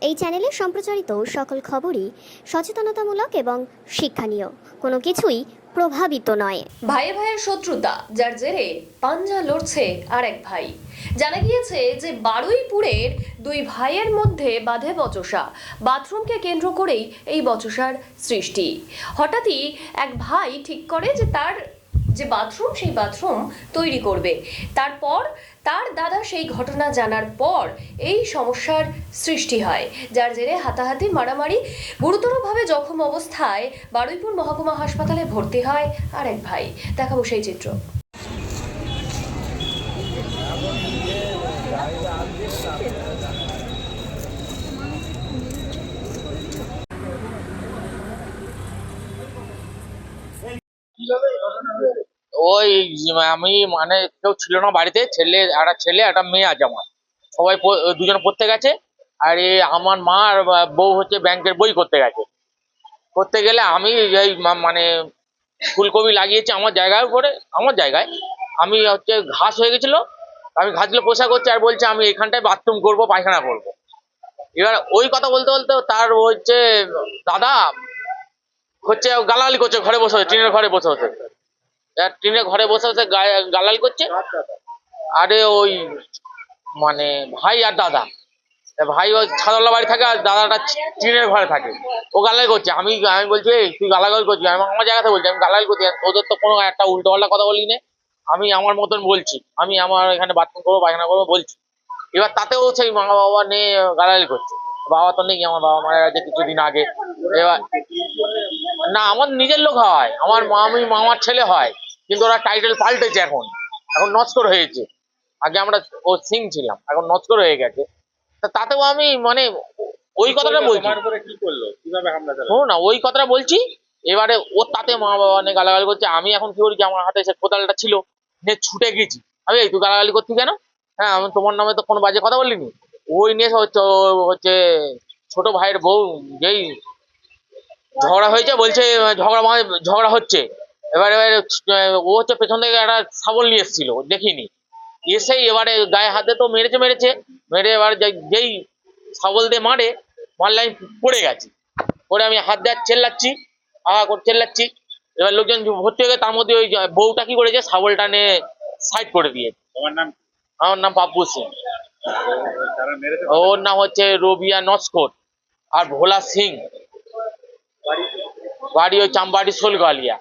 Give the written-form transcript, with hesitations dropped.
এই চ্যানেলে সম্প্রচারিত সকল খবরই সচেতনতামূলক এবং শিক্ষণীয়, কোনো কিছুই প্রভাবিত নয়। ভাইয়ে ভাইয়ের শত্রুতা, যার জেরে পাঞ্জা লড়ছে আরেক ভাই। জানা গিয়েছে যে বারুইপুরের দুই ভাইয়ের মধ্যে বাধে বচসা। বাথরুমকে কেন্দ্র করেই এই বচসার সৃষ্টি। হঠাৎই এক ভাই ঠিক করে যে তার যে বাথরুম, সেই বাথরুম তৈরি করবে। তারপর তার দাদা সেই ঘটনা জানার পর এই সমস্যার সৃষ্টি হয়, যার জেরে হাতাহাতি, মারামারি, গুরুতরভাবে জখম অবস্থায় বারুইপুর মহকুমা হাসপাতালে ভর্তি হয় আরেক ভাই। দেখাবো সেই চিত্র। ওই আমি মানে কেউ ছিল না বাড়িতে, একটা ছেলে একটা মেয়ে আছে আমার। সবাই দুজন পড়তে গেছে। আর আমার মা আর বউ হচ্ছে ব্যাংকের বই করতে গেছে। করতে গেলে আমি এই মানে ফুলকপি লাগিয়েছি আমার জায়গার উপরে, আমার জায়গায়। আমি হচ্ছে ঘাস হয়ে গেছিল, আমি ঘাসগুলো পোষা করছি আর বলছে আমি এখানটায় বাথরুম করব, পায়খানা করবো। এবার ওই কথা বলতে বলতে তার হচ্ছে দাদা হচ্ছে গালাগালি করছে, ঘরে বসে টিনের ঘরে বসে বসে। টিনের ঘরে বসে বসে গালাগালি করছে। আরে ওই মানে ভাই আর দাদা, ভাই ওই ছাদওয়ালা বাড়ি থাকে আর দাদাটা টিনের ঘরে থাকে। ও গালাগালি করছে, আমি আমি বলছি এই তুই গালাগালি করছিস? আমি আমার জায়গাতে বলছি আমি গালাগালি করছি, তোদের তো কোনো একটা উল্টো পাল্টা কথা বলি না। আমি আমার মতন বলছি, আমি আমার এখানে বাথরুম করবো, পায়খানা করবো বলছি। এবার তাতেও সেই মা বাবা নিয়ে গালাগালি করছে। বাবা তো নেই, আমার বাবা মারা গেছে কিছুদিন আগে। এবার না, আমার নিজের লোক হয়, আমার মামার ছেলে হয়, কিন্তু ওরা টাইটেল পাল্টেছে। এখন এখন নস্কর হয়েছে। আগে আমরা ও সিং ছিলাম, এখন নস্কর হয়ে গেছে। তাতেও আমি মানে ওই কথাটা বলছি। শোনো না, ওই কথাটা বলছি। এবারে ওর তাতে মা বাবা নিয়ে গালাগালি করছে। আমি এখন কি করি, আমার হাতে সে কোদালটা ছিল, নিয়ে ছুটে গেছি। আমি এই তুই গালাগালি করছি কেন? হ্যাঁ, আমি তোমার নামে তো কোনো বাজে কথা বলিনি। ওই নিয়ে হচ্ছে হচ্ছে ছোট ভাইয়ের বউ যেই ঝগড়া হয়েছে, বলছে ঝগড়া হচ্ছে। এবারে ও হচ্ছে পেছন থেকে একটা শাবল নিয়ে এসেছিল, দেখিনি। এসেই এবারে গায়ে হাতে তো মেরেছে। মেরে এবার যেই শাবল দিয়ে মারলে আমি পড়ে গেছি। পরে আমি হাত দিয়ে চেল্লাচ্ছি, করে চেল্লাচ্ছি। এবার লোকজন ভর্তি হয়ে গেছে। তার মধ্যে ওই বউটা কি করেছে, শাবলটা নিয়ে সাইড করে দিয়েছে। আমার নাম পাপ্পু সিং। ওর নাম হচ্ছে রবিয়া নস্কর আর ভোলা সিং। বাড়ি ওই চাম্বাড়ি, শোলগালিয়া।